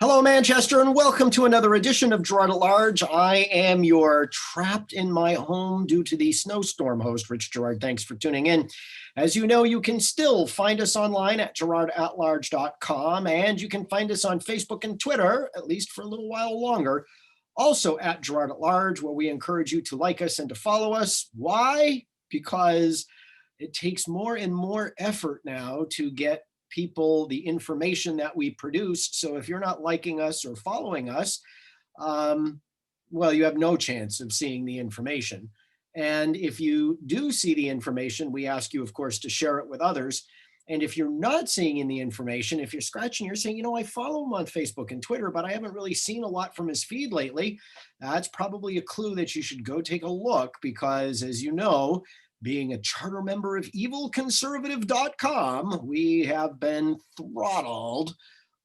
Hello, Manchester, and welcome to another edition of Girard At Large. I am your trapped in my home due to the snowstorm host, Rich Girard. Thanks for tuning in. As you know, you can still find us online at girardatlarge.com, and you can find us on Facebook and Twitter, at least for a little while longer, also at Girard At Large, where we encourage you to like us and to follow us. Why? Because it takes more and more effort now to get people the information that we produce. So if you're not liking us or following us, well, you have no chance of seeing the information. And if you do see the information, we ask you, of course, to share it with others. And if you're not seeing in the information, if you're scratching, you're saying, I follow him on Facebook and Twitter, but I haven't really seen a lot from his feed lately. That's probably a clue that you should go take a look because, as you know, being a charter member of evilconservative.com, we have been throttled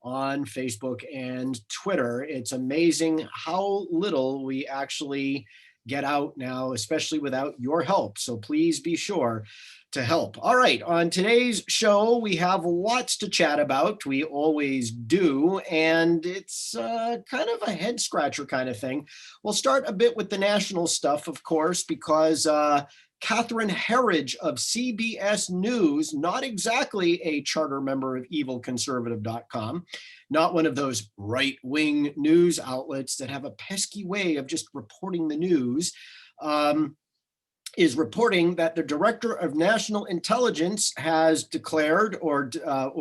on Facebook and Twitter. It's amazing how little we actually get out now, especially without your help. So please be sure to help. All right, on today's show, we have lots to chat about. We always do, and it's kind of a head scratcher kind of thing. We'll start a bit with the national stuff, of course, because Catherine Herridge of CBS News, not exactly a charter member of evilconservative.com, not one of those right-wing news outlets that have a pesky way of just reporting the news, is reporting that the Director of National Intelligence has declared or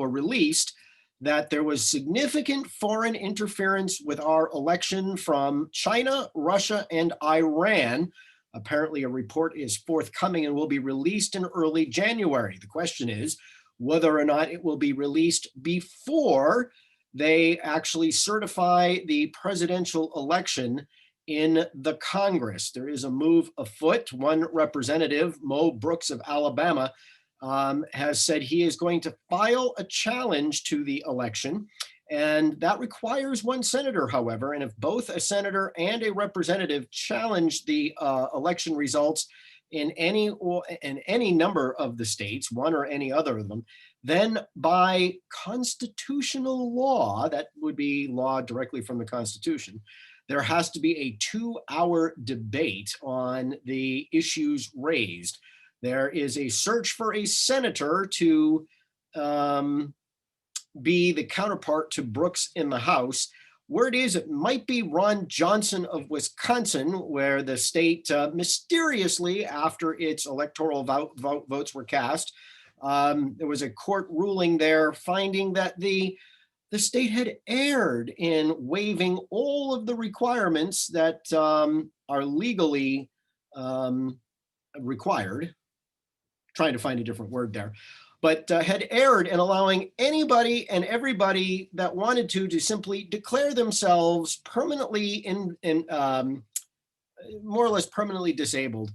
released that there was significant foreign interference with our election from China, Russia, and Iran. Apparently, a report is forthcoming and will be released in early January. The question is whether or not it will be released before they actually certify the presidential election in the Congress. There is a move afoot. One representative, Mo Brooks of Alabama, has said he is going to file a challenge to the election. And that requires one senator, however, and if both a senator and a representative challenge the election results in any number of the states, one or any other of them, then by constitutional law, that would be law directly from the Constitution, there has to be a 2-hour debate on the issues raised. There is a search for a senator to be the counterpart to Brooks in the House. Word is it might be Ron Johnson of Wisconsin, where the state mysteriously, after its electoral votes were cast, there was a court ruling there finding that the state had erred in waiving all of the requirements that are legally required. Trying to find a different word there. But had erred in allowing anybody and everybody that wanted to simply declare themselves permanently more or less permanently disabled,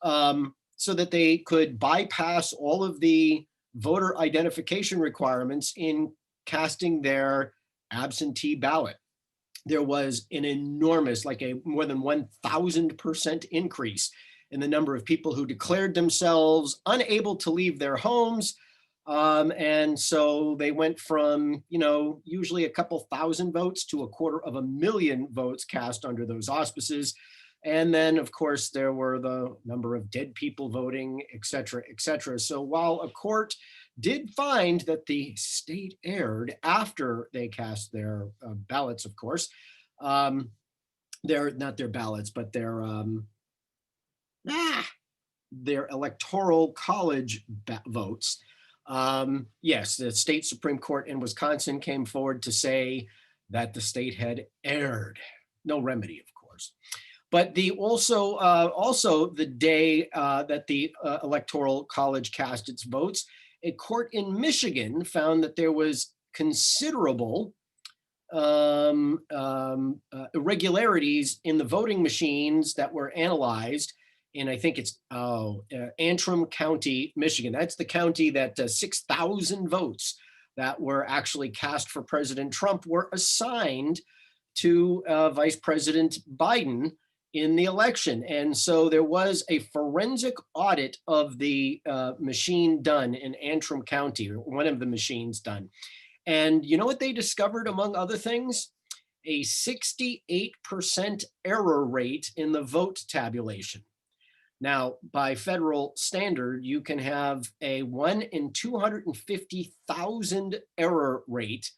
so that they could bypass all of the voter identification requirements in casting their absentee ballot. There was an enormous, like a more than 1,000% increase in the number of people who declared themselves unable to leave their homes. And so they went from, usually a couple thousand votes to 250,000 votes cast under those auspices. And then, of course, there were the number of dead people voting, et cetera, et cetera. So while a court did find that the state erred after they cast their ballots, of course, they're not their ballots, but their electoral college votes. Yes, the state Supreme Court in Wisconsin came forward to say that the state had erred. No remedy, of course. But also the day that the Electoral College cast its votes, a court in Michigan found that there was considerable irregularities in the voting machines that were analyzed in, I think it's Antrim County, Michigan. That's the county that 6,000 votes that were actually cast for President Trump were assigned to Vice President Biden in the election. And so there was a forensic audit of the machine done in Antrim County, or one of the machines done. And you know what they discovered, among other things? a 68% error rate in the vote tabulation. Now, by federal standard, you can have a 1 in 250,000 error rate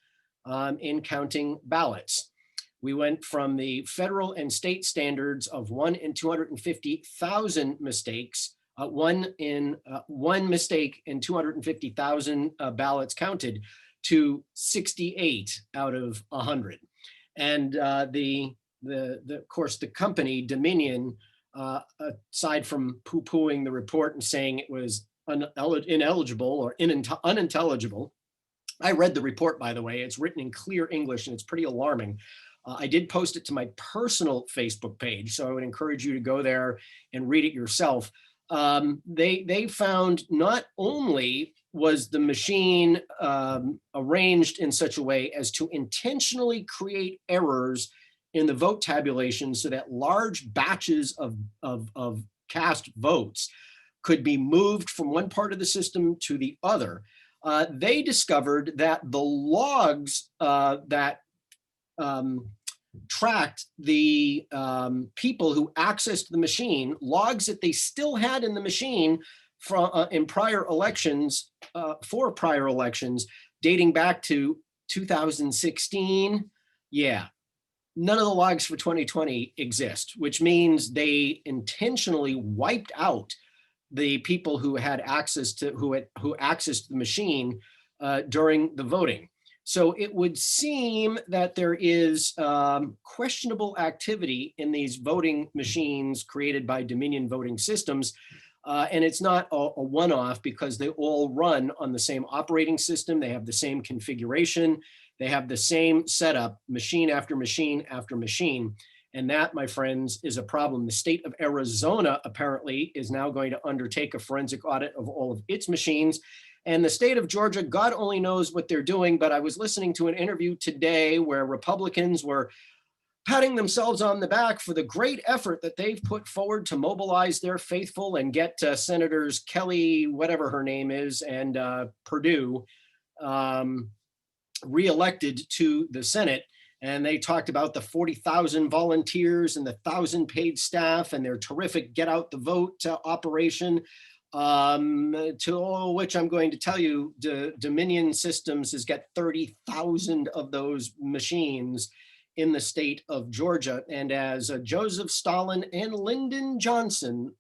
in counting ballots. We went from the federal and state standards of 1 in 250,000 mistakes, one mistake in 250,000 ballots counted, to 68 out of 100. And of course, the company Dominion, aside from poo-pooing the report and saying it was ineligible or unintelligible, I read the report, by the way. It's written in clear English and it's pretty alarming. I did post it to my personal Facebook page, so I would encourage you to go there and read it yourself. They found not only was the machine arranged in such a way as to intentionally create errors in the vote tabulation so that large batches of cast votes could be moved from one part of the system to the other. They discovered that the logs that tracked the people who accessed the machine, logs that they still had in the machine from in prior elections, for prior elections, dating back to 2016. Yeah, none of the logs for 2020 exist, which means they intentionally wiped out the people who had access to who accessed the machine during the voting. So it would seem that there is questionable activity in these voting machines created by Dominion voting systems. And it's not a one-off because they all run on the same operating system. They have the same configuration. They have the same setup, machine after machine after machine. And that, my friends, is a problem. The state of Arizona apparently is now going to undertake a forensic audit of all of its machines. And the state of Georgia, God only knows what they're doing. But I was listening to an interview today where Republicans were patting themselves on the back for the great effort that they've put forward to mobilize their faithful and get Senators Kelly, whatever her name is, and Perdue reelected to the Senate. And they talked about the 40,000 volunteers and the 1,000 paid staff and their terrific get out the vote operation, to all which I'm going to tell you, Dominion Systems has got 30,000 of those machines in the state of Georgia. And as Joseph Stalin and Lyndon Johnson,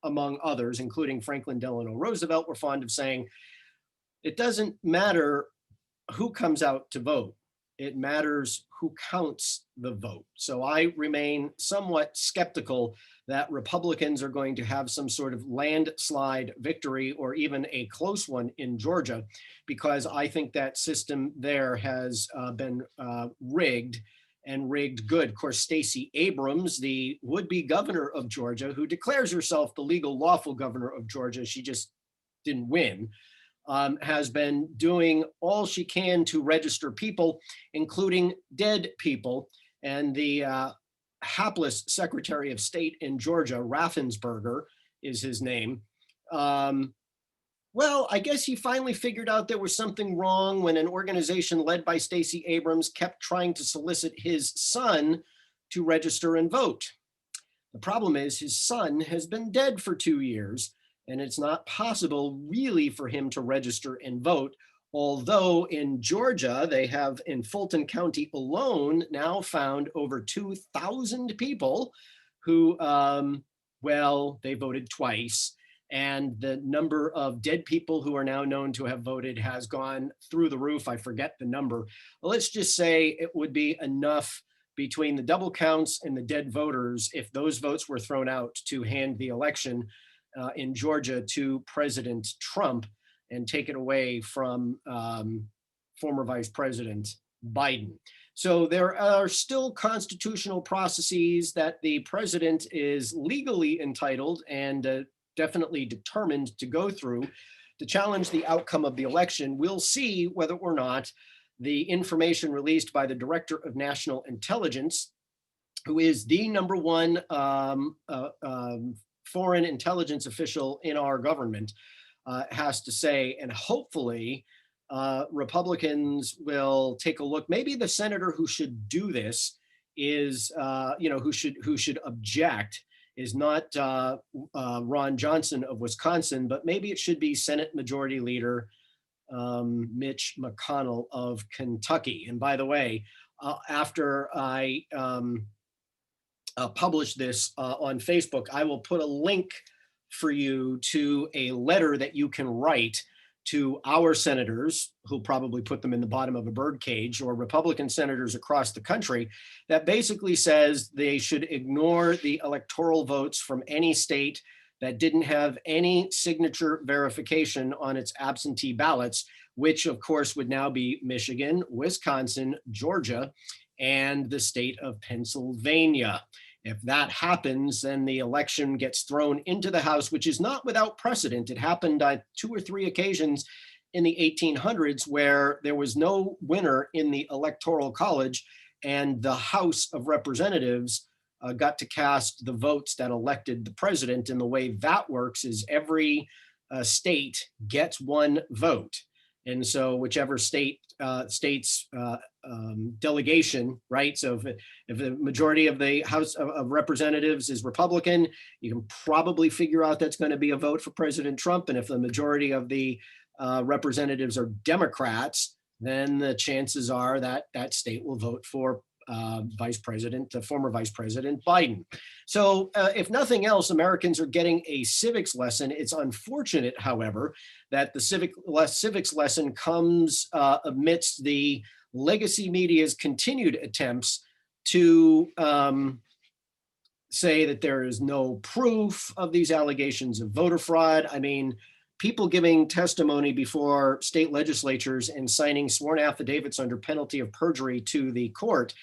among others, including Franklin Delano Roosevelt, were fond of saying, it doesn't matter who comes out to vote. It matters who counts the vote. So I remain somewhat skeptical that Republicans are going to have some sort of landslide victory or even a close one in Georgia, because I think that system there has been rigged, and rigged good. Of course, Stacey Abrams, the would-be governor of Georgia, who declares herself the legal, lawful governor of Georgia, she just didn't win, has been doing all she can to register people, including dead people. And the hapless Secretary of State in Georgia, Raffensperger is his name. Well, I guess he finally figured out there was something wrong when an organization led by Stacey Abrams kept trying to solicit his son to register and vote. The problem is his son has been dead for 2 years, and it's not possible really for him to register and vote. Although in Georgia, they have in Fulton County alone now found over 2,000 people who, well, they voted twice. And the number of dead people who are now known to have voted has gone through the roof. I forget the number. Let's just say it would be enough between the double counts and the dead voters if those votes were thrown out to hand the election in Georgia to President Trump and take it away from former Vice President Biden. So there are still constitutional processes that the president is legally entitled and definitely determined to go through to challenge the outcome of the election. We'll see whether or not the information released by the Director of National Intelligence, who is the #1 foreign intelligence official in our government, has to say, and hopefully Republicans will take a look. Maybe the senator who should do this is, who should object is not Ron Johnson of Wisconsin, but maybe it should be Senate Majority Leader Mitch McConnell of Kentucky. And by the way, after I publish this on Facebook, I will put a link for you to a letter that you can write to our senators, who'll probably put them in the bottom of a birdcage, or Republican senators across the country, that basically says they should ignore the electoral votes from any state that didn't have any signature verification on its absentee ballots, which of course would now be Michigan, Wisconsin, Georgia, and the state of Pennsylvania. If that happens, then the election gets thrown into the House, which is not without precedent. It happened on 2 or 3 occasions in the 1800s where there was no winner in the Electoral College, and the House of Representatives got to cast the votes that elected the president. And the way that works is every state gets 1 vote. And so whichever state's delegation, right? So if the majority of the House of Representatives is Republican, you can probably figure out that's going to be a vote for President Trump. And if the majority of the representatives are Democrats, then the chances are that that state will vote for former Vice President Biden. So if nothing else, Americans are getting a civics lesson. It's unfortunate, however, that the civics lesson comes amidst the legacy media's continued attempts to say that there is no proof of these allegations of voter fraud. I mean, people giving testimony before state legislatures and signing sworn affidavits under penalty of perjury to the court,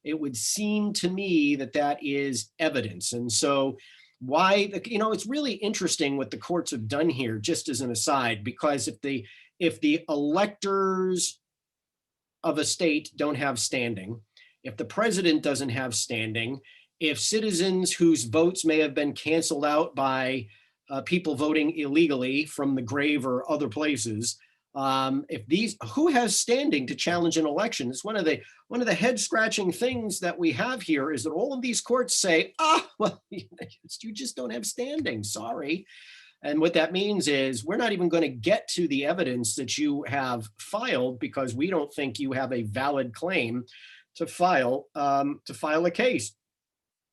it would seem to me that that is evidence. And so it's really interesting what the courts have done here, just as an aside, because if the electors of a state don't have standing, if the president doesn't have standing, if citizens whose votes may have been canceled out by people voting illegally from the grave or other places, who has standing to challenge an election? It's one of the head scratching things that we have here is that all of these courts say, well, you just don't have standing, sorry. And what that means is we're not even going to get to the evidence that you have filed because we don't think you have a valid claim to file a case.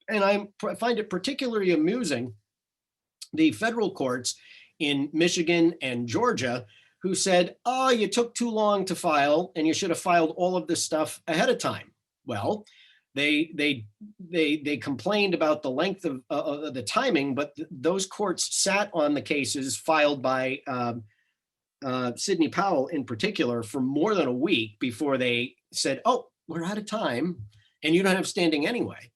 And I find it particularly amusing, the federal courts in Michigan and Georgia who said, oh, you took too long to file and you should have filed all of this stuff ahead of time. Well, they complained about the length of the timing, but those courts sat on the cases filed by Sidney Powell in particular for more than a week before they said, oh, we're out of time and you don't have standing anyway.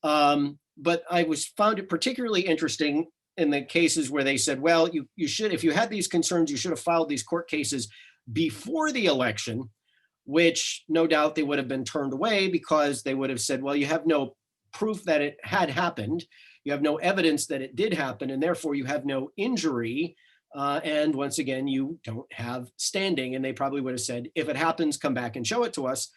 But I found it particularly interesting in the cases where they said, well, you should, if you had these concerns, you should have filed these court cases before the election, which no doubt they would have been turned away because they would have said, well, you have no proof that it had happened. You have no evidence that it did happen, and therefore you have no injury. And once again, you don't have standing. And they probably would have said, if it happens, come back and show it to us.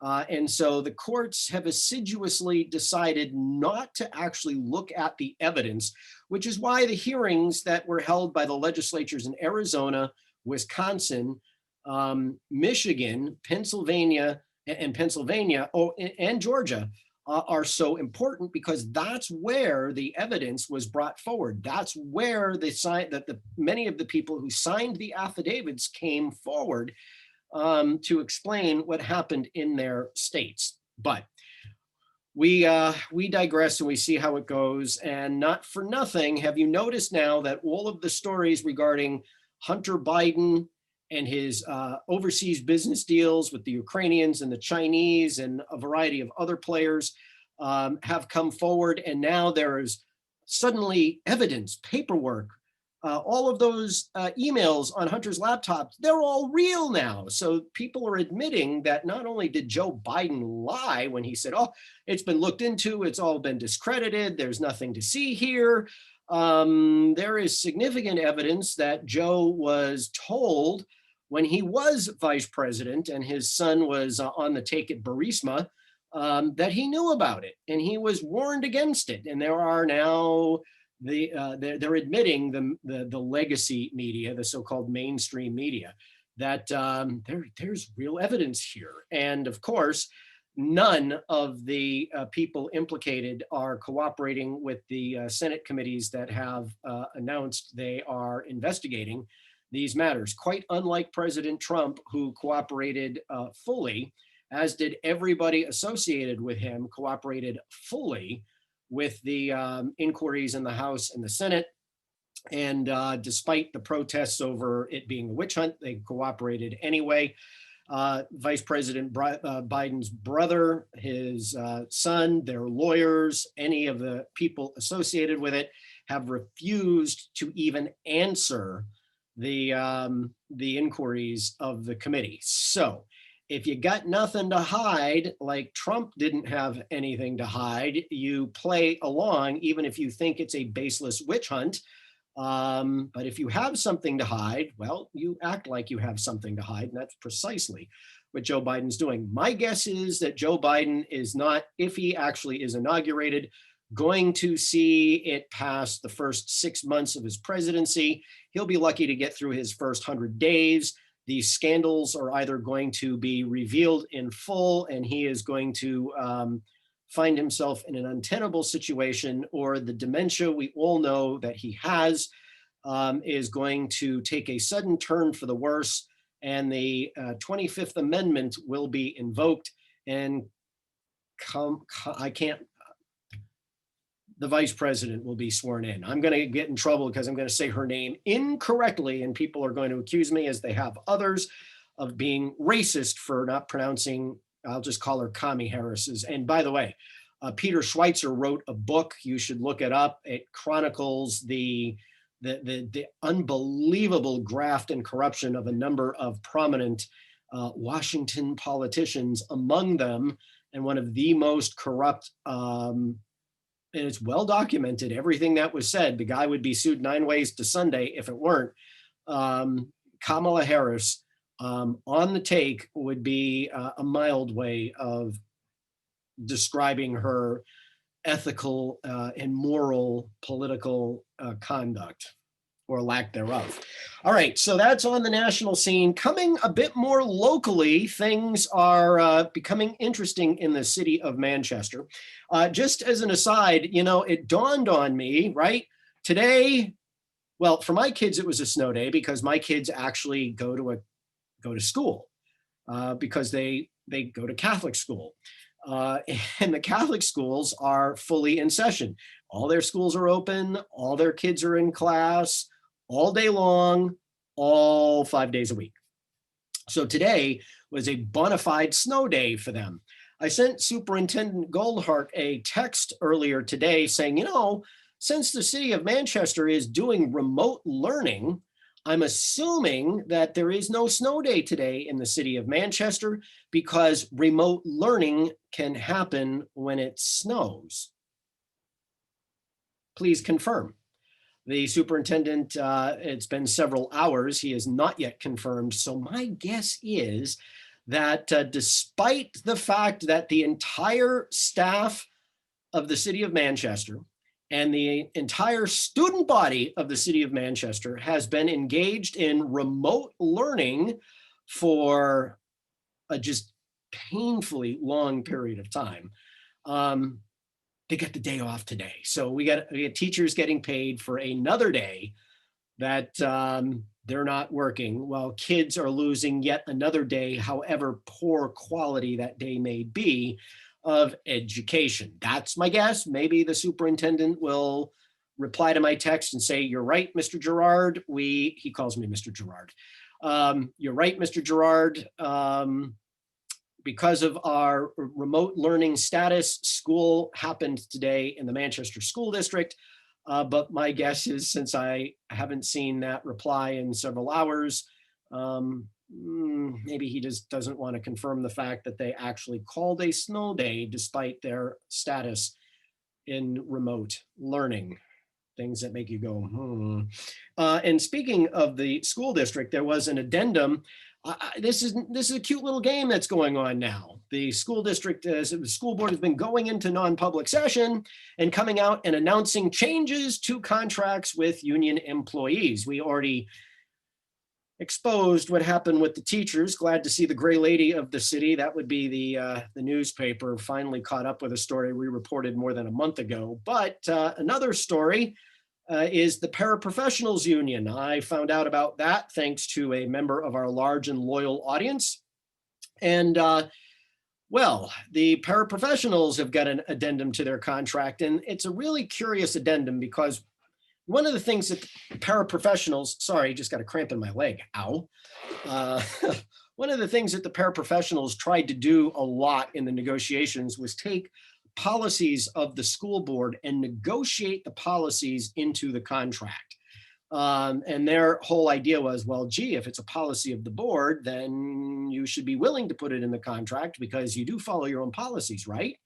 And so the courts have assiduously decided not to actually look at the evidence, which is why the hearings that were held by the legislatures in Arizona, Wisconsin, Michigan, Pennsylvania, and Georgia are so important, because that's where the evidence was brought forward. That's where many of the people who signed the affidavits came forward to explain what happened in their states. But we digress and we see how it goes. And not for nothing, have you noticed now that all of the stories regarding Hunter Biden and his overseas business deals with the Ukrainians and the Chinese and a variety of other players have come forward, and now there is suddenly evidence, paperwork, all of those emails on Hunter's laptop, they're all real now. So people are admitting that not only did Joe Biden lie when he said, oh, it's been looked into, it's all been discredited, there's nothing to see here. There is significant evidence that Joe was told when he was vice president and his son was on the take at Burisma, that he knew about it and he was warned against it. And there are now they're admitting the legacy media, the so-called mainstream media, that there's real evidence here. And of course, none of the people implicated are cooperating with the Senate committees that have announced they are investigating these matters. Quite unlike President Trump, who cooperated fully, as did everybody associated with him, cooperated fully with the inquiries in the House and the Senate. And despite the protests over it being a witch hunt, they cooperated anyway. Vice President Biden's brother, his son, their lawyers, any of the people associated with it have refused to even answer the inquiries of the committee. So if you got nothing to hide, like Trump didn't have anything to hide, you play along, even if you think it's a baseless witch hunt. But if you have something to hide, well, you act like you have something to hide, and that's precisely what Joe Biden's doing. My guess is that Joe Biden is not, if he actually is inaugurated, going to see it past the first 6 months of his presidency. He'll be lucky to get through his first 100 days. These scandals are either going to be revealed in full, and he is going to find himself in an untenable situation, or the dementia we all know that he has is going to take a sudden turn for the worse, and the 25th Amendment will be invoked, and the vice president will be sworn in. I'm going to get in trouble because I'm going to say her name incorrectly, and people are going to accuse me, as they have others, of being racist for not pronouncing, I'll just call her Kami Harris's. And by the way, Peter Schweitzer wrote a book. You should look it up. It chronicles the unbelievable graft and corruption of a number of prominent Washington politicians, among them, and one of the most corrupt, and it's well documented, everything that was said. The guy would be sued 9 ways to Sunday if it weren't. Kamala Harris on the take would be a mild way of describing her ethical and moral political conduct, or lack thereof. All right, so that's on the national scene. Coming a bit more locally, things are becoming interesting in the city of Manchester. Just as an aside, you know, it dawned on me, right? Today, well, for my kids, it was a snow day because my kids actually go to school because they go to Catholic school. And the Catholic schools are fully in session. All their schools are open, all their kids are in class all day long, all 5 days a week. So today was a bona fide snow day for them. I sent Superintendent Goldhart a text earlier today saying, you know, since the city of Manchester is doing remote learning, I'm assuming that there is no snow day today in the city of Manchester because remote learning can happen when it snows. Please confirm. The superintendent, it's been several hours. He has not yet confirmed. So my guess is that despite the fact that the entire staff of the city of Manchester and the entire student body of the city of Manchester has been engaged in remote learning for a just painfully long period of time, they get the day off today. So we got teachers getting paid for another day that they're not working, while kids are losing yet another day, however poor quality that day may be, of education. That's my guess. Maybe the superintendent will reply to my text and say, you're right, Mr. Girard. He calls me Mr. Girard. You're right, Mr. Girard. Because of our remote learning status, school happened today in the Manchester School District. But my guess is, since I haven't seen that reply in several hours, maybe he just doesn't want to confirm the fact that they actually called a snow day despite their status in remote learning. Things that make you go, And speaking of the school district, there was an addendum This is a cute little game that's going on now. The school district, the school board has been going into non-public session and coming out and announcing changes to contracts with union employees. We already exposed what happened with the teachers. Glad to see the gray lady of the city, that would be the newspaper, finally caught up with a story we reported more than a month ago. But another story is the paraprofessionals union. I found out about that thanks to a member of our large and loyal audience. And well, the paraprofessionals have got an addendum to their contract, and it's a really curious addendum because one of the things that paraprofessionals, sorry, just got a cramp in my leg, ow. Uh, one of the things that the paraprofessionals tried to do a lot in the negotiations was take policies of the school board and negotiate the policies into the contract. And their whole idea was, well, gee, if it's a policy of the board, then you should be willing to put it in the contract because you do follow your own policies, right?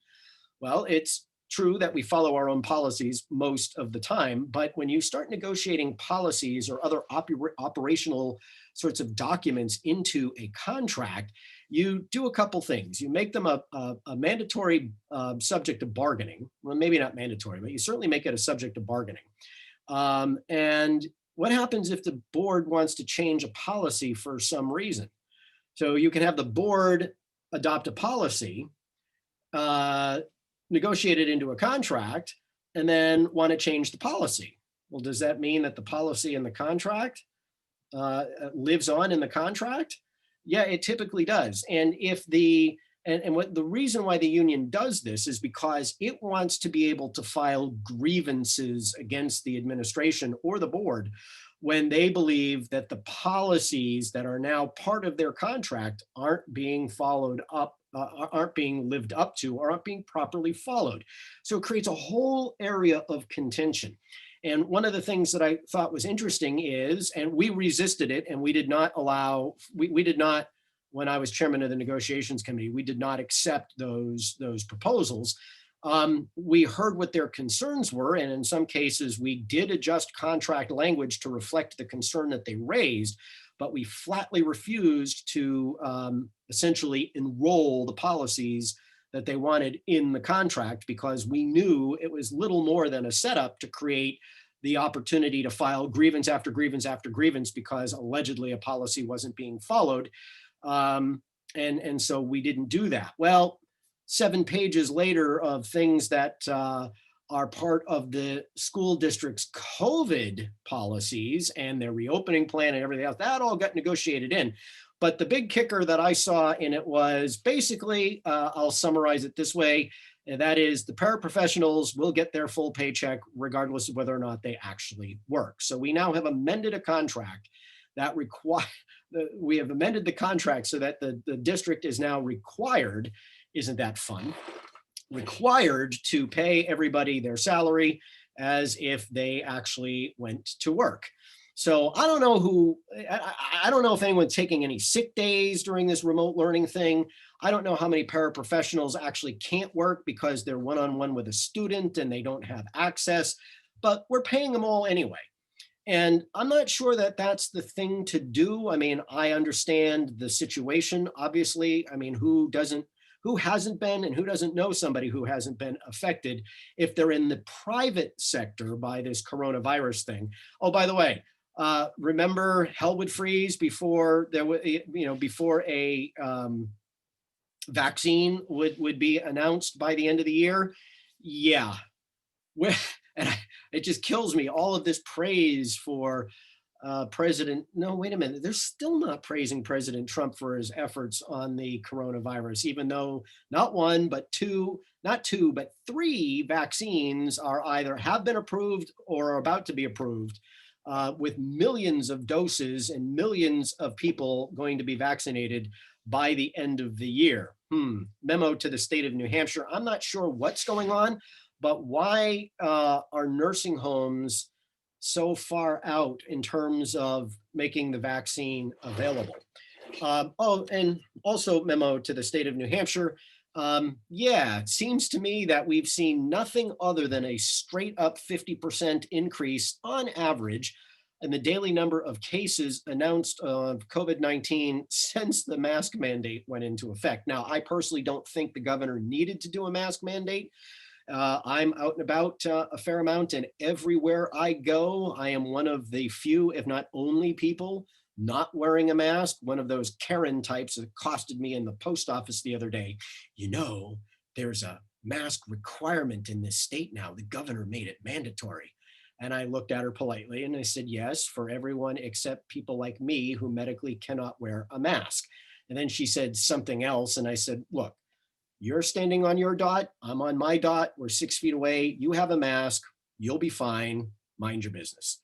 Well, it's true that we follow our own policies most of the time, but when you start negotiating policies or other operational sorts of documents into a contract, you do a couple things. You make them a mandatory subject of bargaining. Well, maybe not mandatory, but you certainly make it a subject of bargaining. And what happens if the board wants to change a policy for some reason? So you can have the board adopt a policy, negotiate it into a contract, and then want to change the policy. Well, does that mean that the policy in the contract lives on in the contract? Yeah, it typically does. And if what the reason why the union does this is because it wants to be able to file grievances against the administration or the board when they believe that the policies that are now part of their contract aren't being followed up, aren't being lived up to, or aren't being properly followed. So it creates a whole area of contention. And one of the things that I thought was interesting is, and we resisted it, and we did not allow, we did not, when I was chairman of the negotiations committee, we did not accept those proposals. We heard what their concerns were, and in some cases, we did adjust contract language to reflect the concern that they raised, but we flatly refused to essentially enroll the policies that they wanted in the contract because we knew it was little more than a setup to create the opportunity to file grievance after grievance after grievance because allegedly a policy wasn't being followed. And so we didn't do that. Well, 7 pages later of things that are part of the school district's COVID policies and their reopening plan and everything else, that all got negotiated in. But the big kicker that I saw in it was basically, I'll summarize it this way, and that is the paraprofessionals will get their full paycheck regardless of whether or not they actually work. So we now have amended a contract that we have amended the contract so that the district is now required, isn't that fun, required to pay everybody their salary as if they actually went to work. So I don't know I don't know if anyone's taking any sick days during this remote learning thing. I don't know how many paraprofessionals actually can't work because they're one-on-one with a student and they don't have access, but we're paying them all anyway. And I'm not sure that that's the thing to do. I mean, I understand the situation, obviously. I mean, who hasn't been and who doesn't know somebody who hasn't been affected if they're in the private sector by this coronavirus thing. Oh, by the way, remember hell would freeze before there was, before a vaccine would be announced by the end of the year? Yeah. And it just kills me. All of this praise for President, no, wait a minute. They're still not praising President Trump for his efforts on the coronavirus, even though not one, but not two, but 3 vaccines are either have been approved or are about to be approved with millions of doses and millions of people going to be vaccinated by the end of the year. Memo to the state of New Hampshire. I'm not sure what's going on, but why are nursing homes so far out in terms of making the vaccine available? Oh, and also memo to the state of New Hampshire. Yeah, it seems to me that we've seen nothing other than a straight up 50% increase on average and the daily number of cases announced of COVID-19 since the mask mandate went into effect. Now, I personally don't think the governor needed to do a mask mandate. I'm out and about a fair amount, and everywhere I go, I am one of the few, if not only people not wearing a mask. One of those Karen types that accosted me in the post office the other day. You know, there's a mask requirement in this state now. The governor made it mandatory. And I looked at her politely and I said, yes, for everyone except people like me who medically cannot wear a mask. And then she said something else. And I said, look, you're standing on your dot. I'm on my dot. We're 6 feet away. You have a mask. You'll be fine. Mind your business.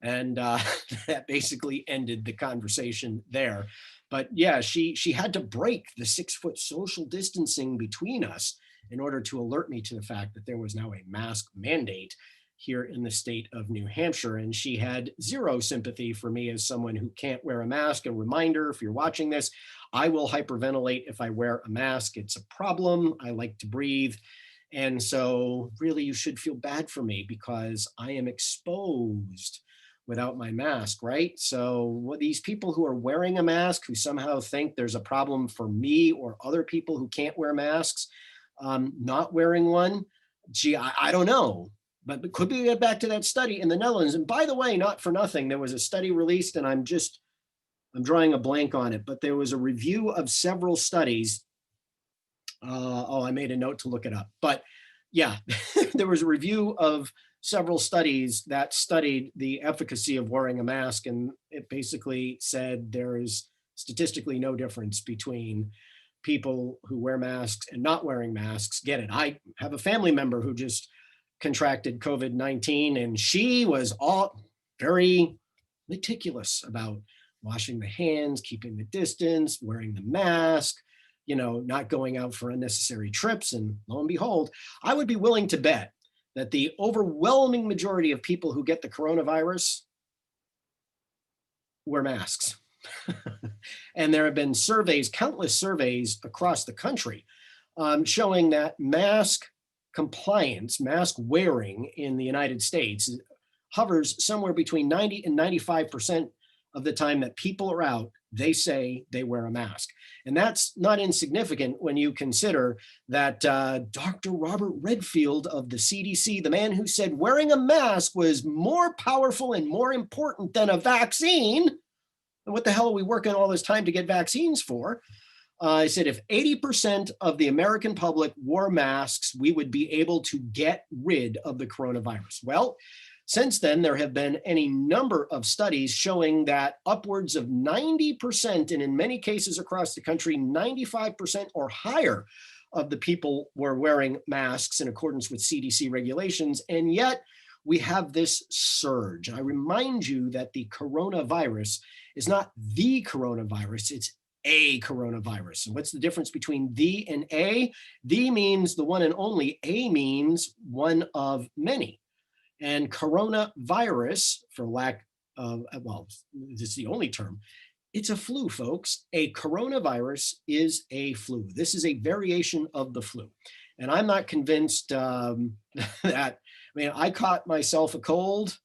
And that basically ended the conversation there. But yeah, she had to break the 6-foot social distancing between us in order to alert me to the fact that there was now a mask mandate here in the state of New Hampshire. And she had zero sympathy for me as someone who can't wear a mask. A reminder, if you're watching this, I will hyperventilate if I wear a mask. It's a problem. I like to breathe. And so really you should feel bad for me because I am exposed without my mask, right? So what these people who are wearing a mask, who somehow think there's a problem for me or other people who can't wear masks, not wearing one, gee, I don't know. But could we get back to that study in the Netherlands? And by the way, not for nothing, there was a study released, and I'm drawing a blank on it, but there was a review of several studies. I made a note to look it up. But yeah, there was a review of several studies that studied the efficacy of wearing a mask. And it basically said there is statistically no difference between people who wear masks and not wearing masks. Get it? I have a family member who just contracted COVID-19, and she was all very meticulous about washing the hands, keeping the distance, wearing the mask, you know, not going out for unnecessary trips. And lo and behold, I would be willing to bet that the overwhelming majority of people who get the coronavirus wear masks. And there have been surveys, countless surveys across the country showing that mask compliance, mask wearing in the United States hovers somewhere between 90 and 95% of the time that people are out, they say they wear a mask. And that's not insignificant when you consider that Dr. Robert Redfield of the CDC, the man who said wearing a mask was more powerful and more important than a vaccine. And what the hell are we working all this time to get vaccines for? I said, if 80% of the American public wore masks, we would be able to get rid of the coronavirus. Well, since then, there have been any number of studies showing that upwards of 90%, and in many cases across the country, 95% or higher of the people were wearing masks in accordance with CDC regulations. And yet we have this surge. I remind you that the coronavirus is not the coronavirus, it's a coronavirus. And what's the difference between the and a? The means the one and only, a means one of many. And coronavirus, for lack of, well, this is the only term, it's a flu, folks. A coronavirus is a flu. This is a variation of the flu. And I'm not convinced that, I caught myself a cold.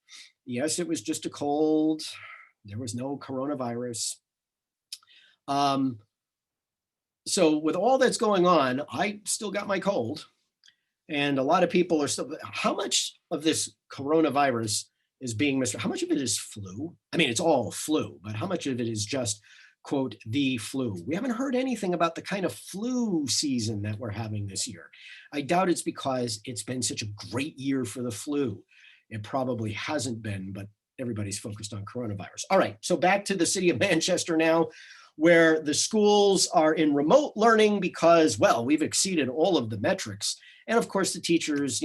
Yes, it was just a cold. There was no coronavirus. So with all that's going on, I still got my cold. And a lot of people are still, how much of this coronavirus is being how much of it is flu? I mean, it's all flu, but how much of it is just, quote, the flu? We haven't heard anything about the kind of flu season that we're having this year. I doubt it's because it's been such a great year for the flu. It probably hasn't been, but everybody's focused on coronavirus. All right, so back to the city of Manchester now, where the schools are in remote learning because, well, we've exceeded all of the metrics. And of course, the teachers,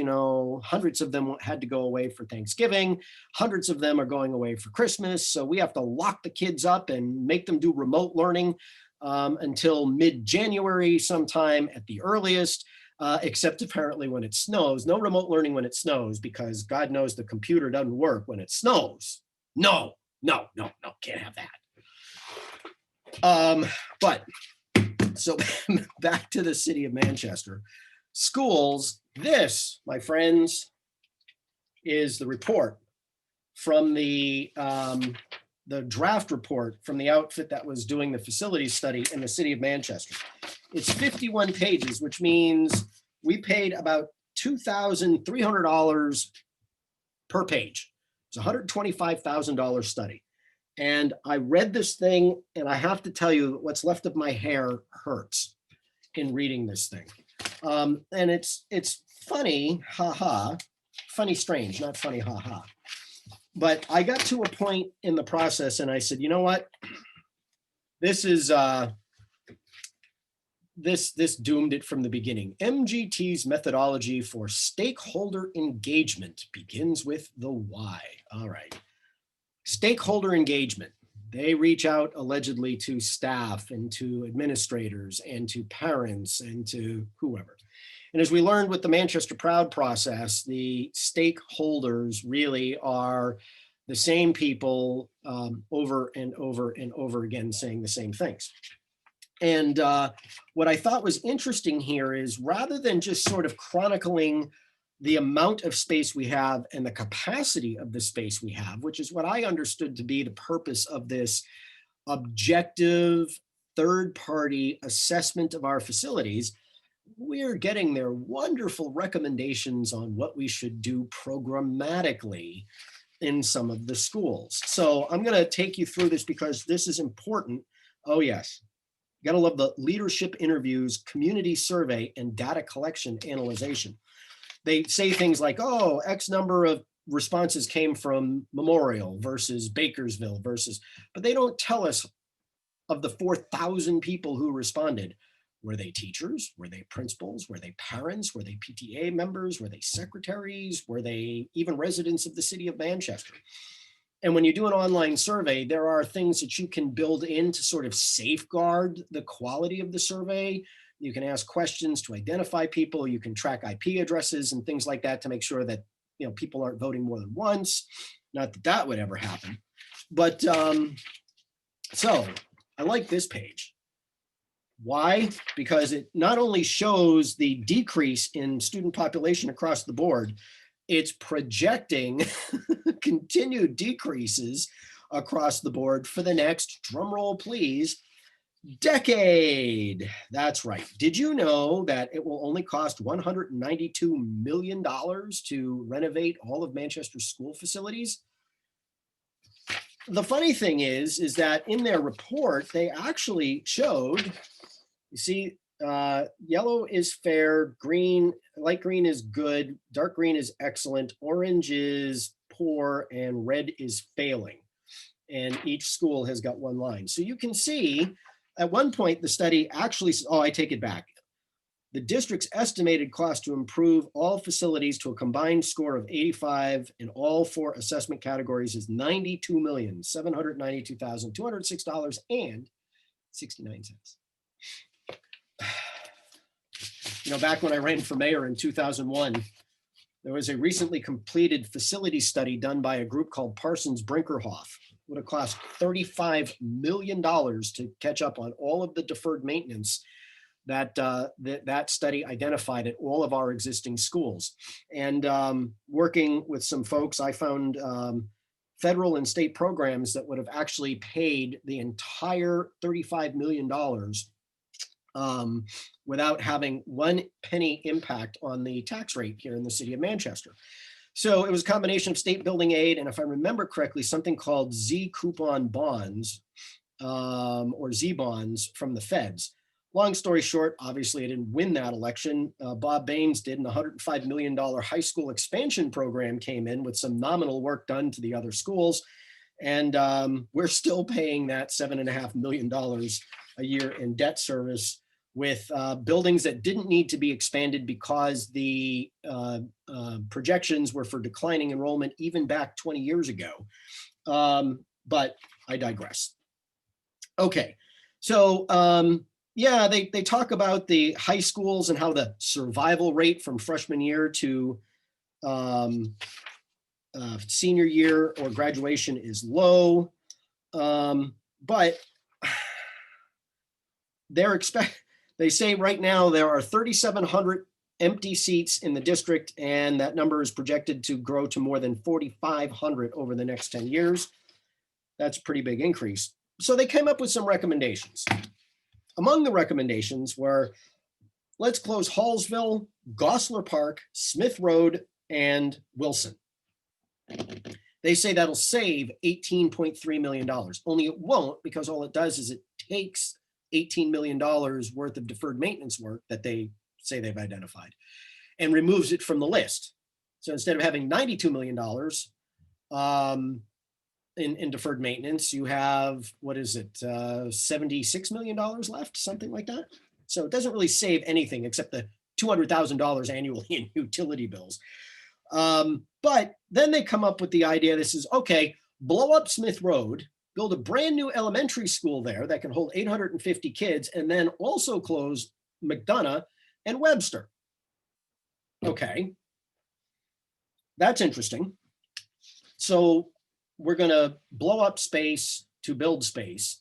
hundreds of them had to go away for Thanksgiving. Hundreds of them are going away for Christmas. So we have to lock the kids up and make them do remote learning until mid-January sometime at the earliest, except apparently when it snows. No remote learning when it snows, because God knows the computer doesn't work when it snows. No, can't have that. But so back to the city of Manchester. Schools, this, my friends, is the report from the draft report from the outfit that was doing the facilities study in the city of Manchester. It's 51 pages, which means we paid about $2,300 per page. It's a $125,000 study. And I read this thing, and I have to tell you, what's left of my hair hurts in reading this thing. And it's funny, haha, funny strange, not funny, haha. But I got to a point in the process and I said, you know what? This is, this doomed it from the beginning. MGT's methodology for stakeholder engagement begins with the why. All right. Stakeholder engagement. They reach out allegedly to staff and to administrators and to parents and to whoever. And as we learned with the Manchester Proud process, the stakeholders really are the same people over and over and over again saying the same things. And what I thought was interesting here is rather than just sort of chronicling the amount of space we have and the capacity of the space we have, which is what I understood to be the purpose of this objective third-party assessment of our facilities, we're getting their wonderful recommendations on what we should do programmatically in some of the schools. So I'm going to take you through this because this is important. Oh, yes. You got to love the leadership interviews, community survey, and data collection analyzation. They say things like, oh, X number of responses came from Memorial versus Bakersville versus, but they don't tell us of the 4,000 people who responded. Were they teachers? Were they principals? Were they parents? Were they PTA members? Were they secretaries? Were they even residents of the city of Manchester? And when you do an online survey, there are things that you can build in to sort of safeguard the quality of the survey. You can ask questions to identify people. You can track IP addresses and things like that to make sure that people aren't voting more than once. Not that that would ever happen. But so I like this page. Why? Because it not only shows the decrease in student population across the board, it's projecting continued decreases across the board for the next, drum roll please, decade. That's right. Did you know that it will only cost $192 million to renovate all of Manchester's school facilities? The funny thing is that in their report, they actually showed, you see, yellow is fair, green, light green is good, dark green is excellent, orange is poor, and red is failing. And each school has got one line. So you can see at one point the study actually, oh, I take it back. The district's estimated cost to improve all facilities to a combined score of 85 in all four assessment categories is $92,792,206.69. Back when I ran for mayor in 2001, there was a recently completed facility study done by a group called Parsons Brinkerhoff. It would have cost $35 million to catch up on all of the deferred maintenance that that study identified at all of our existing schools. And working with some folks, I found federal and state programs that would have actually paid the entire $35 million without having one penny impact on the tax rate here in the city of Manchester. So it was a combination of state building aid, and if I remember correctly, something called Z coupon bonds or Z bonds from the feds. Long story short, obviously I didn't win that election. Bob Baines did, and a $105 million high school expansion program came in with some nominal work done to the other schools. And we're still paying that $7.5 million a year in debt service with buildings that didn't need to be expanded because the projections were for declining enrollment even back 20 years ago. But I digress. Okay, so yeah, they talk about the high schools and how the survival rate from freshman year to senior year or graduation is low, but they say right now there are 3,700 empty seats in the district, and that number is projected to grow to more than 4,500 over the next 10 years. That's a pretty big increase. So they came up with some recommendations. Among the recommendations were, let's close Hallsville, Gosler Park, Smith Road, and Wilson. They say that'll save $18.3 million. Only it won't, because all it does is it takes $18 million worth of deferred maintenance work that they say they've identified and removes it from the list. So instead of having $92 million in deferred maintenance, you have, what is it, $76 million left, something like that. So it doesn't really save anything except the $200,000 annually in utility bills. But then they come up with the idea, this is, okay, blow up Smith Road, build a brand new elementary school there that can hold 850 kids, and then also close McDonough and Webster. Okay, that's interesting. So we're going to blow up space to build space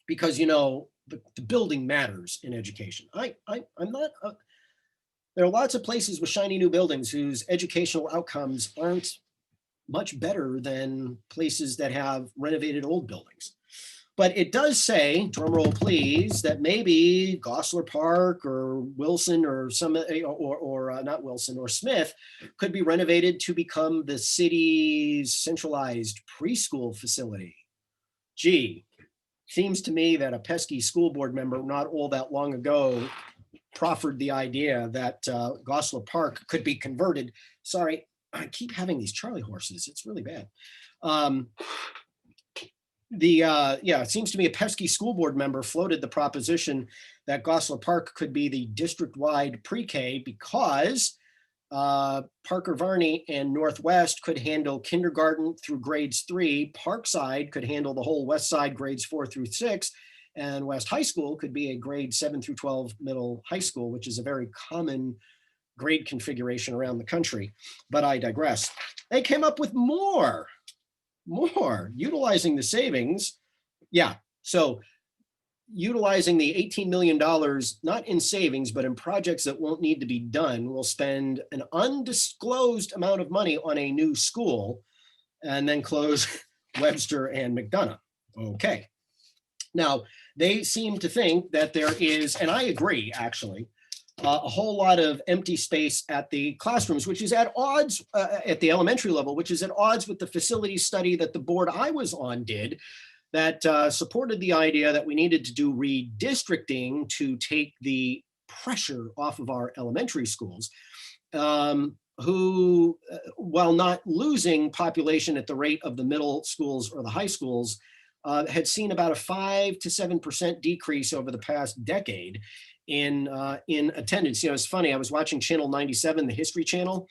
because, you know, the building matters in education. I'm not, there are lots of places with shiny new buildings whose educational outcomes aren't much better than places that have renovated old buildings. But it does say, drum roll please, that maybe Gosler Park or Wilson or some, or not Wilson, or Smith could be renovated to become the city's centralized preschool facility. Gee, seems to me that a pesky school board member not all that long ago proffered the idea that Gosler Park could be converted. Sorry, I keep having these Charlie horses. It's really bad. Yeah, it seems to me a pesky school board member floated the proposition that Gosler Park could be the district-wide pre-K because Parker Varney and Northwest could handle kindergarten through grades 3, Parkside could handle the whole West Side grades 4 through 6, and West High School could be a grade 7 through 12 middle high school, which is a very common grade configuration around the country. But I digress. They came up with more utilizing the savings. Yeah, so utilizing the $18 million, not in savings, but in projects that won't need to be done, we'll spend an undisclosed amount of money on a new school and then close Webster and McDonough. Okay. Now, they seem to think that there is, and I agree actually, a whole lot of empty space at the classrooms, which is at odds at the elementary level, which is at odds with the facility study that the board I was on did, that supported the idea that we needed to do redistricting to take the pressure off of our elementary schools, who, while not losing population at the rate of the middle schools or the high schools, had seen about a 5 to 7% decrease over the past decade in attendance. You know, it's funny, I was watching Channel 97, the History Channel,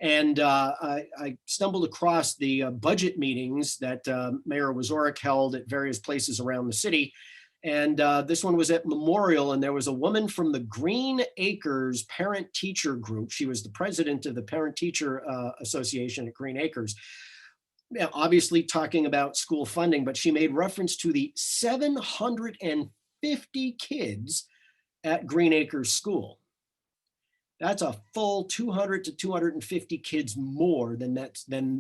and I stumbled across the budget meetings that Mayor Wazorek held at various places around the city. And this one was at Memorial, and there was a woman from the Green Acres parent-teacher group. She was the president of the Parent-Teacher Association at Green Acres. Now, obviously talking about school funding, but she made reference to the 750 kids at Green Acres School. That's a full 200 to 250 kids more than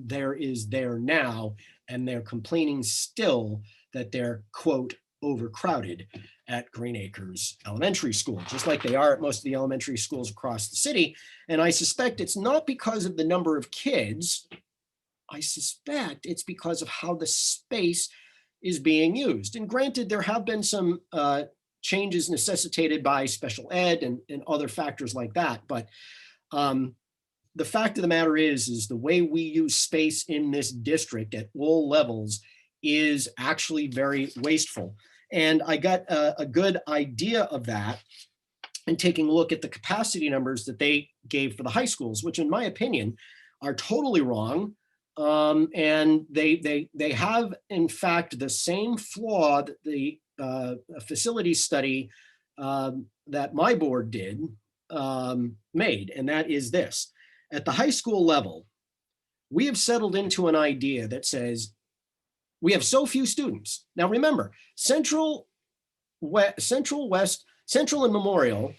there is there now, and they're complaining still that they're, quote, overcrowded at Green Acres Elementary School, just like they are at most of the elementary schools across the city. And I suspect it's not because of the number of kids. I suspect it's because of how the space is being used. And granted, there have been some changes necessitated by special ed and other factors like that. But the fact of the matter is the way we use space in this district at all levels is actually very wasteful. And I got a good idea of that and taking a look at the capacity numbers that they gave for the high schools, which in my opinion are totally wrong. And they have, in fact, the same flaw that the facility study that my board did made, and that is this. At the high school level, we have settled into an idea that says we have so few students. Now remember, Central and Memorial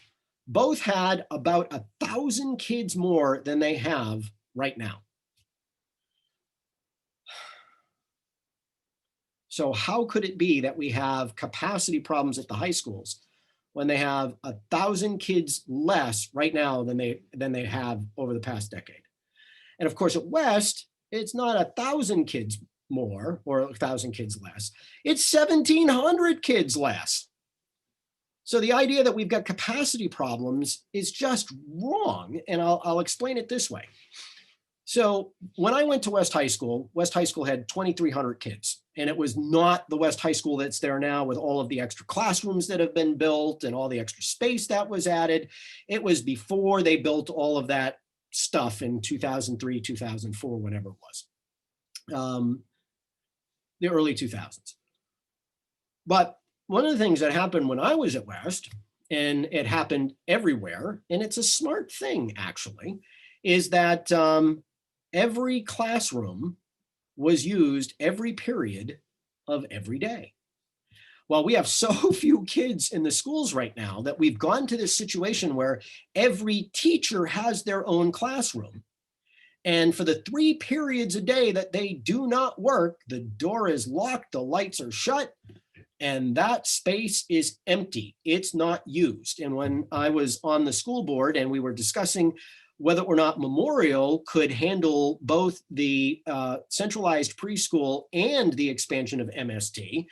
both had about 1,000 kids more than they have right now. So how could it be that we have capacity problems at the high schools when they have 1,000 kids less right now than they have over the past decade? And of course, at West, it's not 1,000 kids more or 1,000 kids less. It's 1,700 kids less. So the idea that we've got capacity problems is just wrong. And I'll explain it this way. So when I went to West High School had 2,300 kids. And it was not the West High School that's there now with all of the extra classrooms that have been built and all the extra space that was added. It was before they built all of that stuff in 2003, 2004, whatever it was, the early 2000s. But one of the things that happened when I was at West, and it happened everywhere, and it's a smart thing actually, is that every classroom was used every period of every day. Well, we have so few kids in the schools right now that we've gone to this situation where every teacher has their own classroom. And for the 3 periods a day that they do not work, the door is locked, the lights are shut, and that space is empty. It's not used. And when I was on the school board and we were discussing whether or not Memorial could handle both the centralized preschool and the expansion of MST,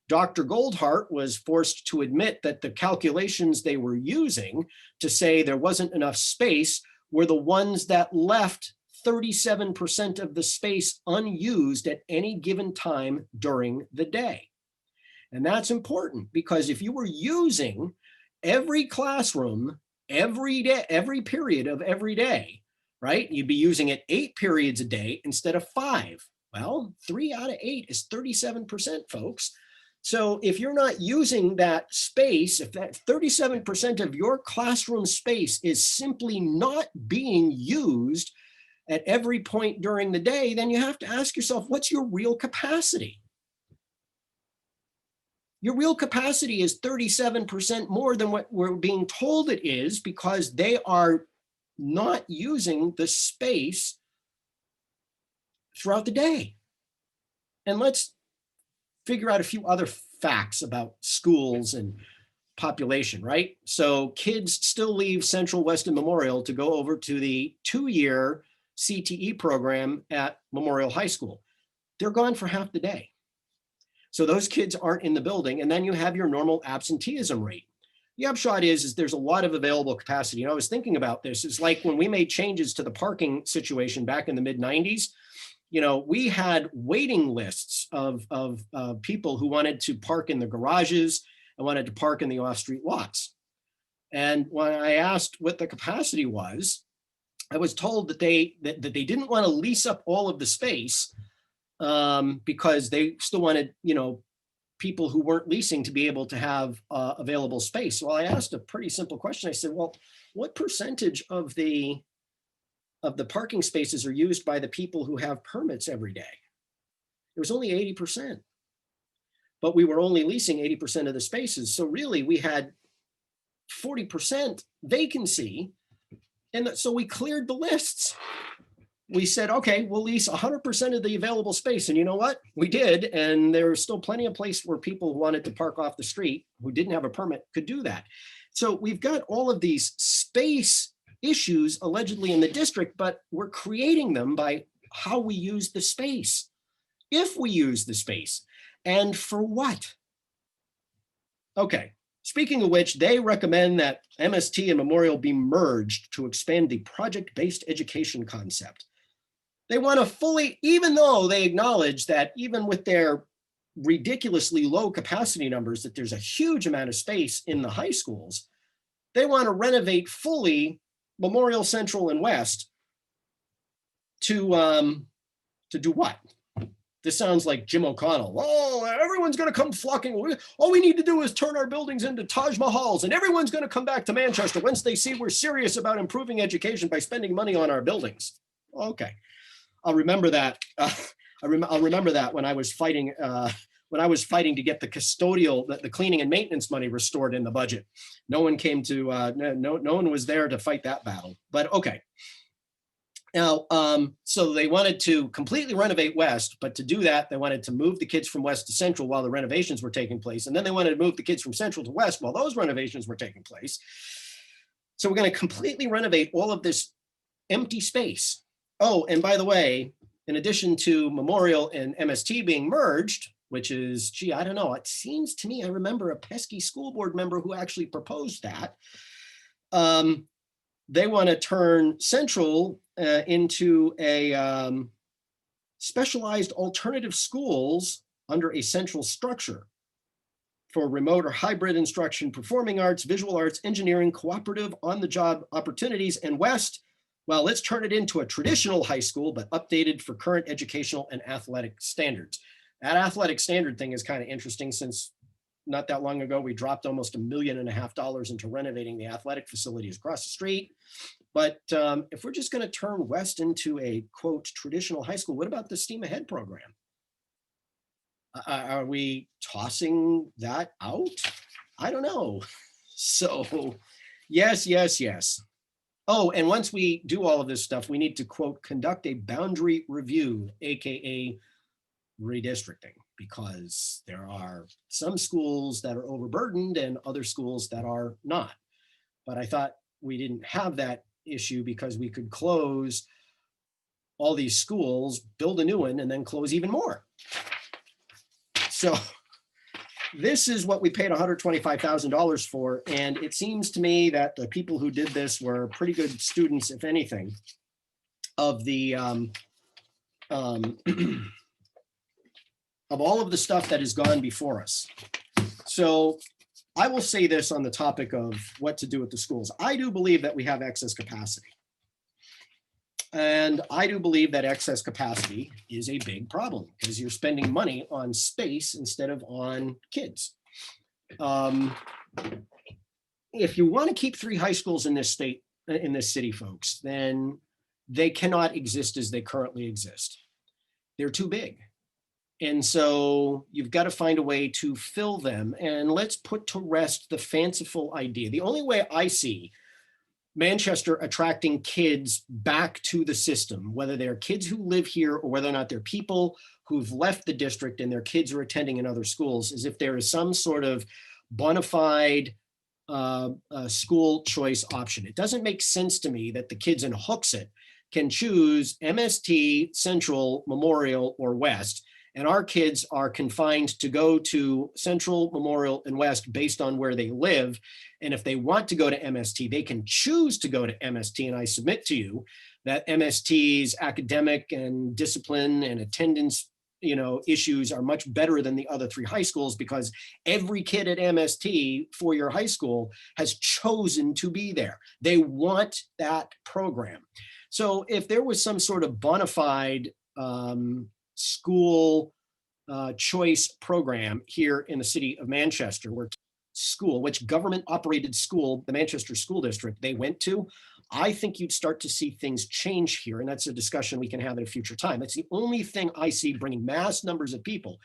Dr. Goldhart was forced to admit that the calculations they were using to say there wasn't enough space were the ones that left 37% of the space unused at any given time during the day. And that's important because if you were using every classroom every day, every period of every day, right? You'd be using it 8 periods a day instead of 5. Well, 3 out of 8 is 37%, folks. So if you're not using that space, if that 37% of your classroom space is simply not being used at every point during the day, then you have to ask yourself, what's your real capacity? Your real capacity is 37% more than what we're being told it is because they are not using the space throughout the day. And let's figure out a few other facts about schools and population, right? So kids still leave Central Weston Memorial to go over to the 2-year CTE program at Memorial High School. They're gone for half the day. So those kids aren't in the building. And then you have your normal absenteeism rate. The upshot is there's a lot of available capacity. I was thinking about this. It's like when we made changes to the parking situation back in the mid-90s, we had waiting lists of people who wanted to park in the garages and wanted to park in the off-street lots. And when I asked what the capacity was, I was told that they didn't want to lease up all of the space because they still wanted, people who weren't leasing to be able to have available space. Well, I asked a pretty simple question. I said, well, what percentage of the parking spaces are used by the people who have permits every day? It was only 80%, but we were only leasing 80% of the spaces. So really we had 40% vacancy. And so we cleared the lists. We said, okay, we'll lease 100% of the available space. And you know what? We did. And there was still plenty of place where people who wanted to park off the street who didn't have a permit could do that. So we've got all of these space issues allegedly in the district, but we're creating them by how we use the space. If we use the space, and for what? Okay. Speaking of which, they recommend that MST and Memorial be merged to expand the project-based education concept. They want to fully, even though they acknowledge that even with their ridiculously low capacity numbers, that there's a huge amount of space in the high schools, they want to renovate fully Memorial Central and West to do what? This sounds like Jim O'Connell. Oh, everyone's going to come flocking. All we need to do is turn our buildings into Taj Mahals, and everyone's going to come back to Manchester once they see we're serious about improving education by spending money on our buildings. Okay, I'll remember that. I'll remember that when I was fighting when I was fighting to get the custodial, the cleaning and maintenance money restored in the budget. No one came to, no one was there to fight that battle, but okay. Now, so they wanted to completely renovate West, but to do that, they wanted to move the kids from West to Central while the renovations were taking place. And then they wanted to move the kids from Central to West while those renovations were taking place. So we're going to completely renovate all of this empty space. Oh, and by the way, in addition to Memorial and MST being merged, which is, gee, I don't know, it seems to me, I remember a pesky school board member who actually proposed that. They want to turn Central into a specialized alternative schools under a central structure for remote or hybrid instruction, performing arts, visual arts, engineering, cooperative, on-the-job opportunities. And West, well, let's turn it into a traditional high school, but updated for current educational and athletic standards. That athletic standard thing is kind of interesting, since not that long ago, we dropped almost $1.5 million into renovating the athletic facilities across the street. But if we're just going to turn West into a, quote, traditional high school, what about the STEAM Ahead program? Are we tossing that out? I don't know. So yes, yes, yes. Oh, and once we do all of this stuff, we need to, quote, conduct a boundary review, AKA redistricting, because there are some schools that are overburdened and other schools that are not. But I thought we didn't have that issue because we could close all these schools, build a new one, and then close even more. So this is what we paid $125,000 for. And it seems to me that the people who did this were pretty good students, if anything, of the of all of the stuff that has gone before us. So I will say this on the topic of what to do with the schools. I do believe that we have excess capacity. And I do believe that excess capacity is a big problem because you're spending money on space instead of on kids. If you want to keep 3 high schools in this state, in this city, folks, then they cannot exist as they currently exist. They're too big. And so you've got to find a way to fill them. And let's put to rest the fanciful idea. The only way I see Manchester attracting kids back to the system, whether they're kids who live here or whether or not they're people who've left the district and their kids are attending in other schools, is if there is some sort of bona fide school choice option. It doesn't make sense to me that the kids in Hooksett can choose MST, Central, Memorial, or West, and our kids are confined to go to Central, Memorial, and West based on where they live. And if they want to go to MST, they can choose to go to MST. And I submit to you that MST's academic and discipline and attendance, issues are much better than the other 3 high schools, because every kid at MST, 4-year high school, has chosen to be there. They want that program. So if there was some sort of bona fide school choice program here in the city of Manchester, where school, which government operated school, the Manchester School District, they went to, I think you'd start to see things change here. And that's a discussion we can have at a future time. That's the only thing I see bringing mass numbers of people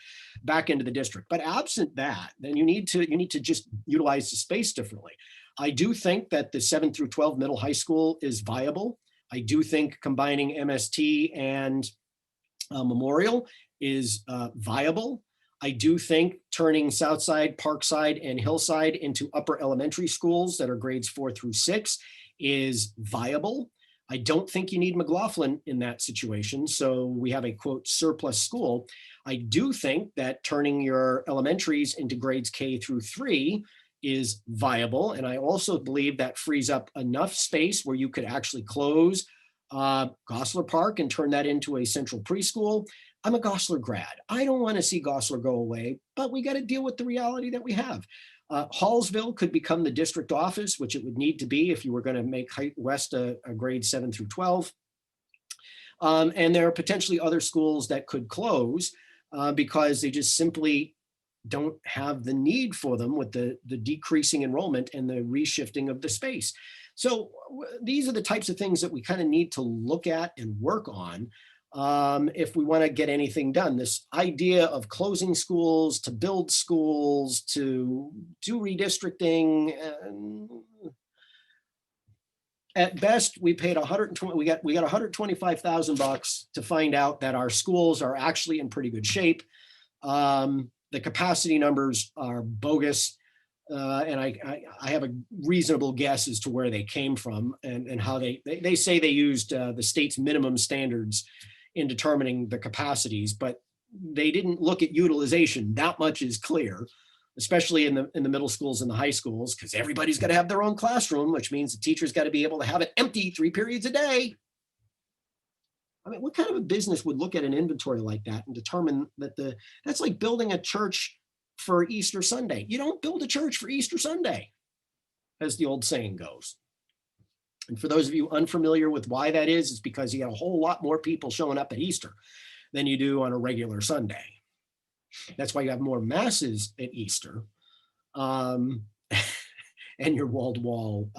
back into the district. But absent that, then you need to just utilize the space differently. I do think that the 7 through 12 middle high school is viable. I do think combining MST and Memorial is viable. I do think turning Southside, Parkside, and Hillside into upper elementary schools that are grades 4 through 6 is viable. I don't think you need McLaughlin in that situation. So we have a, quote, surplus school. I do think that turning your elementaries into grades K through 3 is viable. And I also believe that frees up enough space where you could actually close Goslar Park and turn that into a central preschool. I'm a Goslar grad. I don't want to see Goslar go away, but we got to deal with the reality that we have. Hallsville could become the district office, which it would need to be if you were going to make West a grade 7 through 12. And there are potentially other schools that could close because they just simply don't have the need for them with the decreasing enrollment and the reshifting of the space. So these are the types of things that we kind of need to look at and work on. if we want to get anything done. This idea of closing schools, to build schools, to do redistricting, at best, we paid 120. We got 125,000 bucks to find out that our schools are actually in pretty good shape. The capacity numbers are bogus, and I have a reasonable guess as to where they came from and how they say they used the state's minimum standards in determining the capacities, but they didn't look at utilization. That much is clear, especially in the middle schools and the high schools, because everybody's got to have their own classroom, which means the teacher's got to be able to have it empty 3 periods a day. I mean, what kind of a business would look at an inventory like that and determine that that's like building a church for Easter Sunday. You don't build a church for Easter Sunday, as the old saying goes. And for those of you unfamiliar with why that is, it's because you got a whole lot more people showing up at Easter than you do on a regular Sunday. That's why you have more masses at Easter, and your wall-to-wall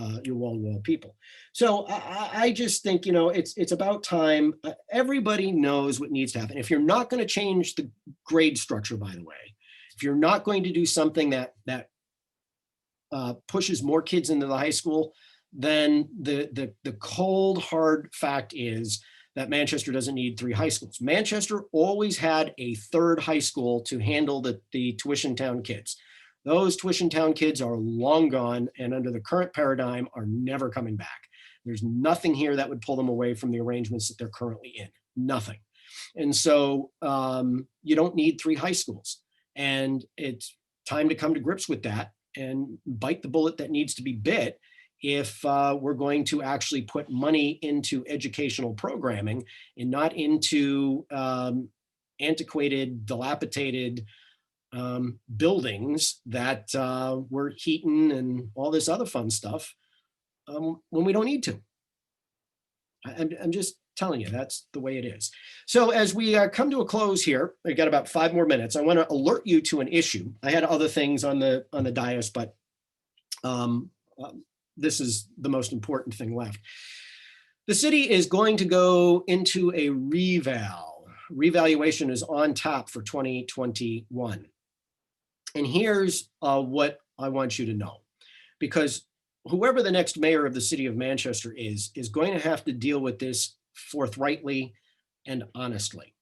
people. So I just think, it's about time. Everybody knows what needs to happen. If you're not going to change the grade structure, by the way, if you're not going to do something that pushes more kids into the high school, then the cold hard fact is that Manchester doesn't need 3 high schools. Manchester always had a 3rd high school to handle the tuition town kids. Those tuition town kids are long gone, and under the current paradigm are never coming back. There's nothing here that would pull them away from the arrangements that they're currently in. Nothing. And so you don't need 3 high schools. And it's time to come to grips with that and bite the bullet that needs to be bit if we're going to actually put money into educational programming and not into antiquated, dilapidated buildings that we're heating and all this other fun stuff when we don't need to. I'm just telling you, that's the way it is. So as we come to a close here, I got about 5 more minutes. I want to alert you to an issue. I had other things on the dais, but this is the most important thing left. The city is going to go into a revaluation is on tap for 2021. And here's what I want you to know, because whoever the next mayor of the city of Manchester is going to have to deal with this forthrightly and honestly.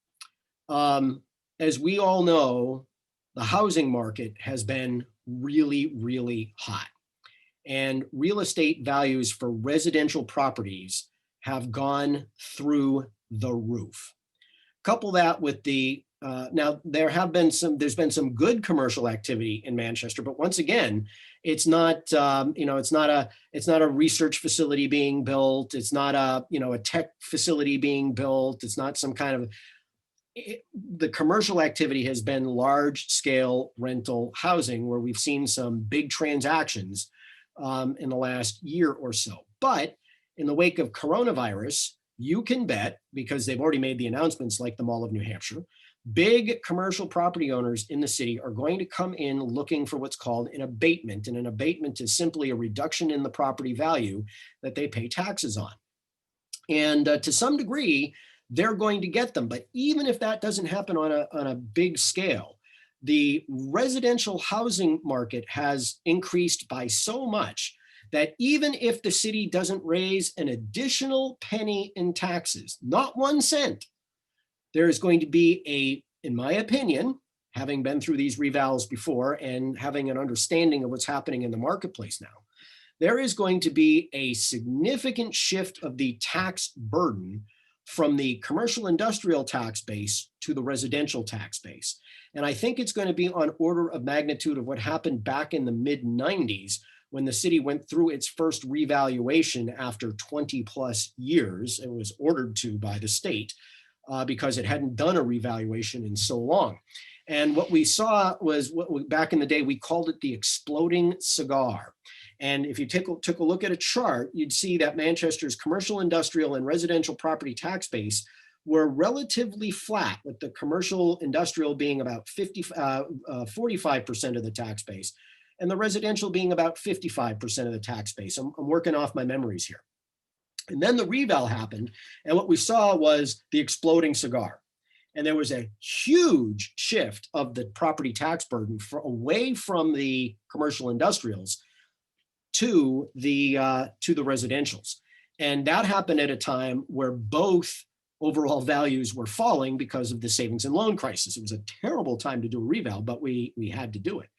As we all know, the housing market has been really, really hot. And real estate values for residential properties have gone through the roof. Couple that with now there's been some good commercial activity in Manchester, but once again, it's not it's not a research facility being built. It's not a tech facility being built. It's not some kind of the commercial activity has been large scale rental housing where we've seen some big transactions in the last year or so. But in the wake of coronavirus, you can bet, because they've already made the announcements like the Mall of New Hampshire, big commercial property owners in the city are going to come in looking for what's called an abatement. And an abatement is simply a reduction in the property value that they pay taxes on. And to some degree, they're going to get them. But even if that doesn't happen on a big scale, the residential housing market has increased by so much that even if the city doesn't raise an additional penny in taxes, not 1 cent, there is going to be in my opinion, having been through these revals before and having an understanding of what's happening in the marketplace now, there is going to be a significant shift of the tax burden from the commercial industrial tax base to the residential tax base. And I think it's going to be on order of magnitude of what happened back in the mid-90s when the city went through its first revaluation after 20 plus years. It was ordered to by the state because it hadn't done a revaluation in so long. And what we saw was back in the day, we called it the exploding cigar. And if you took a look at a chart, you'd see that Manchester's commercial, industrial, and residential property tax base were relatively flat, with the commercial industrial being about 45% of the tax base, and the residential being about 55% of the tax base. I'm working off my memories here. And then the reval happened. And what we saw was the exploding cigar. And there was a huge shift of the property tax burden away from the commercial industrials to the residentials. And that happened at a time where both overall values were falling because of the savings and loan crisis. It was a terrible time to do a reval, but we had to do it.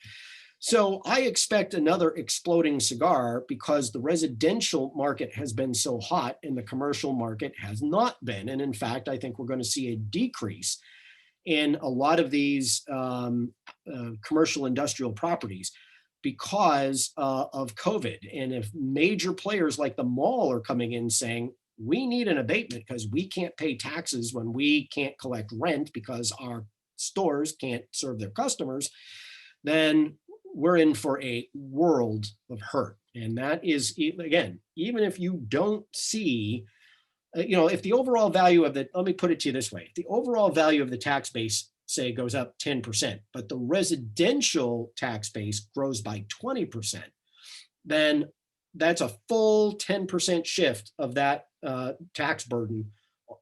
So I expect another exploding cigar because the residential market has been so hot and the commercial market has not been. And in fact, I think we're going to see a decrease in a lot of these commercial industrial properties because of COVID. And if major players like the mall are coming in saying, we need an abatement because we can't pay taxes when we can't collect rent because our stores can't serve their customers, then we're in for a world of hurt. And that is, again, even if you don't see, if the overall value of the, let me put it to you this way, if the overall value of the tax base, say, goes up 10%, but the residential tax base grows by 20%, then that's a full 10% shift of that tax burden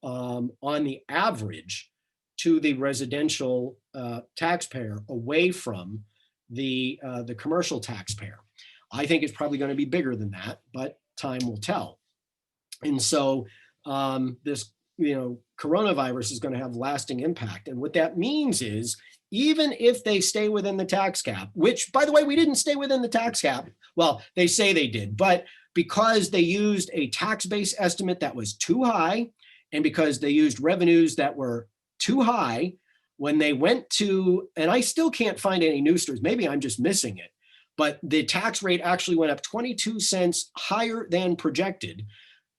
on the average to the residential taxpayer away from the commercial taxpayer. I think it's probably going to be bigger than that, but time will tell. And so this, coronavirus is going to have lasting impact. And what that means is, even if they stay within the tax cap, which, by the way, we didn't stay within the tax cap. Well, they say they did, but because they used a tax base estimate that was too high, and because they used revenues that were too high, when they went to, and I still can't find any news stories, maybe I'm just missing it, but the tax rate actually went up 22 cents higher than projected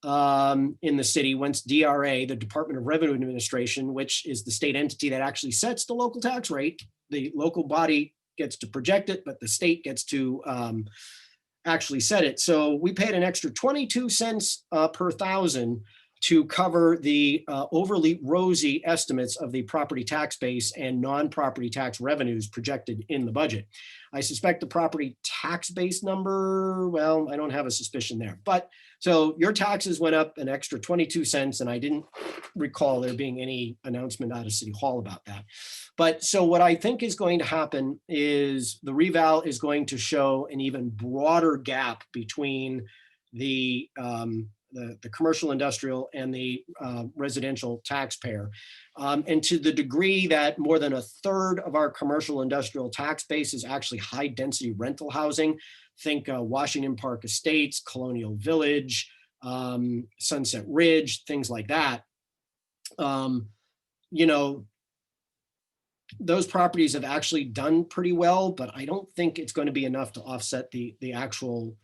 in the city once DRA, the Department of Revenue Administration, which is the state entity that actually sets the local tax rate, the local body gets to project it, but the state gets to actually set it. So we paid an extra 22 cents per thousand to cover the overly rosy estimates of the property tax base and non-property tax revenues projected in the budget. I suspect the property tax base number, well, I don't have a suspicion there. But so your taxes went up an extra 22 cents, and I didn't recall there being any announcement out of City Hall about that. But so what I think is going to happen is the reval is going to show an even broader gap between the commercial industrial and the residential taxpayer. And to the degree that more than a third of our commercial industrial tax base is actually high density rental housing, think Washington Park Estates, Colonial Village, Sunset Ridge, things like that. Those properties have actually done pretty well, but I don't think it's going to be enough to offset the actual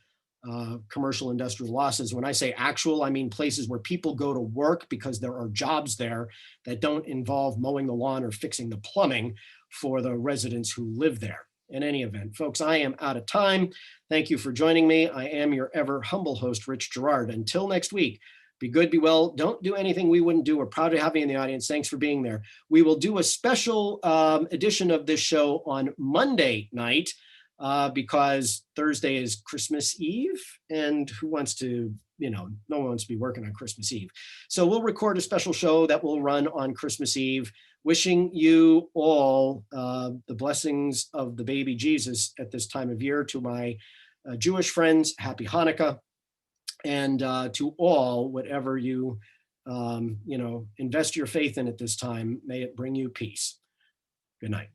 commercial industrial losses. When I say actual, I mean places where people go to work because there are jobs there that don't involve mowing the lawn or fixing the plumbing for the residents who live there. In any event, folks, I am out of time. Thank you for joining me. I am your ever humble host, Rich Girard. Until next week, be good, be well. Don't do anything we wouldn't do. We're proud to have you in the audience. Thanks for being there. We will do a special edition of this show on Monday night because Thursday is Christmas Eve, and who wants to, no one wants to be working on Christmas Eve. So we'll record a special show that will run on Christmas Eve. Wishing you all the blessings of the baby Jesus at this time of year. To my Jewish friends, happy Hanukkah. And to all, whatever you, invest your faith in at this time, may it bring you peace. Good night.